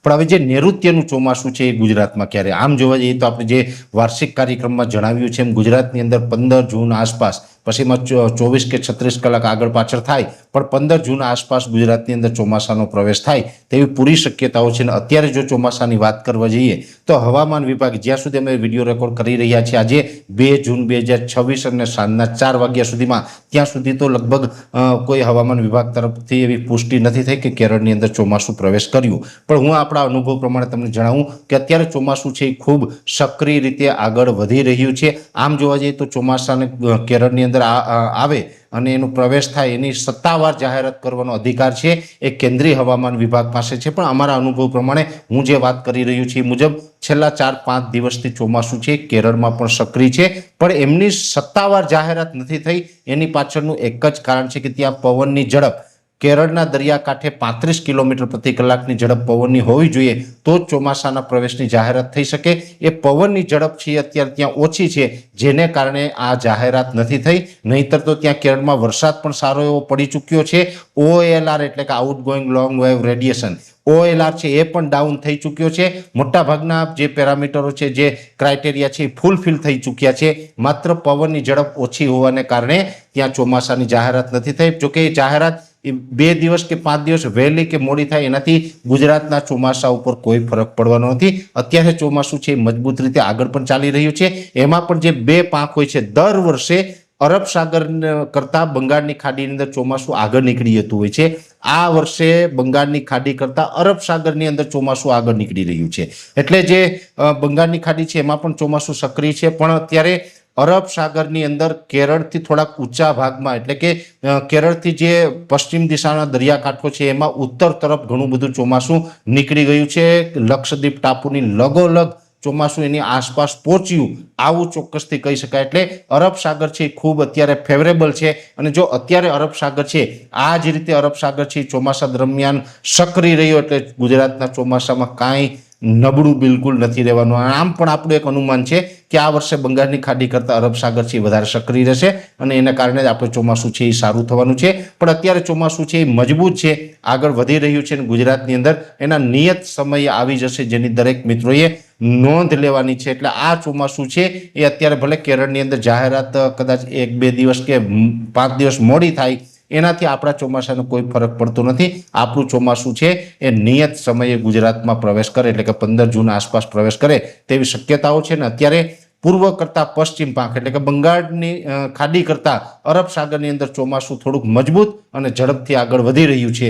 પણ હવે જે નૈઋત્યનું ચોમાસું છે એ ગુજરાતમાં ક્યારે? આમ જોવા જઈએ તો આપણે જે વાર્ષિક કાર્યક્રમમાં જણાવ્યું છે એમ ગુજરાતની અંદર 15 જૂન આસપાસ, પછી એમાં 24 કે 36 કલાક આગળ પાછળ થાય, પણ 15 જૂન આસપાસ ગુજરાતની અંદર ચોમાસાનો પ્રવેશ થાય તેવી પૂરી શક્યતાઓ છે. અને અત્યારે જો ચોમાસાની વાત કરવા જઈએ તો હવામાન વિભાગ જ્યાં સુધી અમે વિડીયો રેકોર્ડ કરી રહ્યા છીએ આજે 2 જૂન 2026 અને સાંજના 4 વાગ્યા સુધીમાં, ત્યાં સુધી તો લગભગ કોઈ હવામાન વિભાગ તરફથી એવી પુષ્ટિ નથી થઈ કે કેરળની અંદર ચોમાસું પ્રવેશ કર્યું. પણ હું આપણા અનુભવ પ્રમાણે તમને જણાવું કે અત્યારે ચોમાસું છે એ ખૂબ સક્રિય રીતે આગળ વધી રહ્યું છે. આમ જોવા જઈએ તો ચોમાસાને કેરળની અંદર આવે અને એનો પ્રવેશ થાય એની સત્તાવાર જાહેરાત કરવાનો અધિકાર છે એ કેન્દ્રીય હવામાન વિભાગ પાસે છે. પણ અમારા અનુભવ પ્રમાણે હું જે વાત કરી રહ્યો છું એ મુજબ છેલ્લા 4-5 દિવસથી ચોમાસું છે કેરળમાં પણ સક્રિય છે, પણ એમની સત્તાવાર જાહેરાત નથી થઈ. એની પાછળનું એક જ કારણ છે કે ત્યાં પવનની ઝડપ કેરળના દરિયાકાંઠે 35 કિલોમીટર પ્રતિ કલાકની ઝડપ પવનની હોવી જોઈએ તો જ ચોમાસાના પ્રવેશની જાહેરાત થઈ શકે. એ પવનની ઝડપ છે અત્યારે ત્યાં ઓછી છે, જેને કારણે આ જાહેરાત નથી થઈ. નહીતર તો ત્યાં કેરળમાં વરસાદ પણ સારો એવો પડી ચૂક્યો છે. OLR એટલે કે outgoing long wave radiation, OLR છે એ પણ ડાઉન થઈ ચૂક્યો છે. મોટાભાગના જે પેરામીટરો છે, જે ક્રાઇટેરિયા છે એ ફૂલફિલ થઈ ચૂક્યા છે. માત્ર પવનની ઝડપ ઓછી હોવાને કારણે ત્યાં ચોમાસાની જાહેરાત નથી થઈ. જોકે એ જાહેરાત 2 દિવસ કે 5 દિવસ વહેલી કે મોડી થાય એનાથી ગુજરાતના ચોમાસા ઉપર કોઈ ફરક પડવાનો નથી. અત્યારે ચોમાસું છે મજબૂત રીતે આગળ પણ ચાલી રહ્યું છે. એમાં પણ જે 2 પાંખ હોય છે, દર વર્ષે અરબ સાગર કરતા બંગાળની ખાડીની અંદર ચોમાસું આગળ નીકળી જતું હોય છે. આ વર્ષે બંગાળની ખાડી કરતા અરબ સાગરની અંદર ચોમાસું આગળ નીકળી રહ્યું છે. એટલે જે બંગાળની ખાડી છે એમાં પણ ચોમાસું સક્રિય છે, પણ અત્યારે અરબ સાગરની અંદર કેરળથી થોડાક ઊંચા ભાગમાં, એટલે કે કેરળથી જે પશ્ચિમ દિશાના દરિયાકાંઠો છે એમાં ઉત્તર તરફ ઘણું બધું ચોમાસું નીકળી ગયું છે. લક્ષદ્વીપ ટાપુની લગોલગ ચોમાસું એની આસપાસ પહોંચ્યું, આવું ચોક્કસથી કહી શકાય. એટલે અરબ સાગર છે એ ખૂબ અત્યારે ફેવરેબલ છે. અને જો અત્યારે અરબ સાગર છે આ જ રીતે અરબ સાગર છે ચોમાસા દરમિયાન સક્રિય રહ્યો એટલે ગુજરાતના ચોમાસામાં કાંઈ નબળું બિલકુલ નથી રહેવાનું. આમ પણ આપણું એક અનુમાન છે કે આ વર્ષે બંગાળની ખાડી કરતાં અરબ સાગર છે વધારે સક્રિય રહેશે અને એના કારણે જ આપણે ચોમાસું છે એ સારું થવાનું છે. પણ અત્યારે ચોમાસું છે એ મજબૂત છે, આગળ વધી રહ્યું છે અને ગુજરાતની અંદર એના નિયત સમયે આવી જશે, જેની દરેક મિત્રોએ નોંધ લેવાની છે. એટલે આ ચોમાસું છે એ અત્યારે ભલે કેરળની અંદર જાહેરાત કદાચ 1-2 દિવસ કે 5 દિવસ મોડી થાય, એનાથી આપણા ચોમાસાનો કોઈ ફરક પડતો નથી. આપણું ચોમાસું છે એ નિયત સમયે ગુજરાતમાં પ્રવેશ કરે, એટલે કે 15 જૂન આસપાસ પ્રવેશ કરે તેવી શક્યતાઓ છે. ને અત્યારે પૂર્વ કરતા પશ્ચિમ પાંખ એટલે કે બંગાળની ખાડી કરતા અરબ સાગરની અંદર ચોમાસું થોડુંક મજબૂત અને ઝડપથી આગળ વધી રહ્યું છે.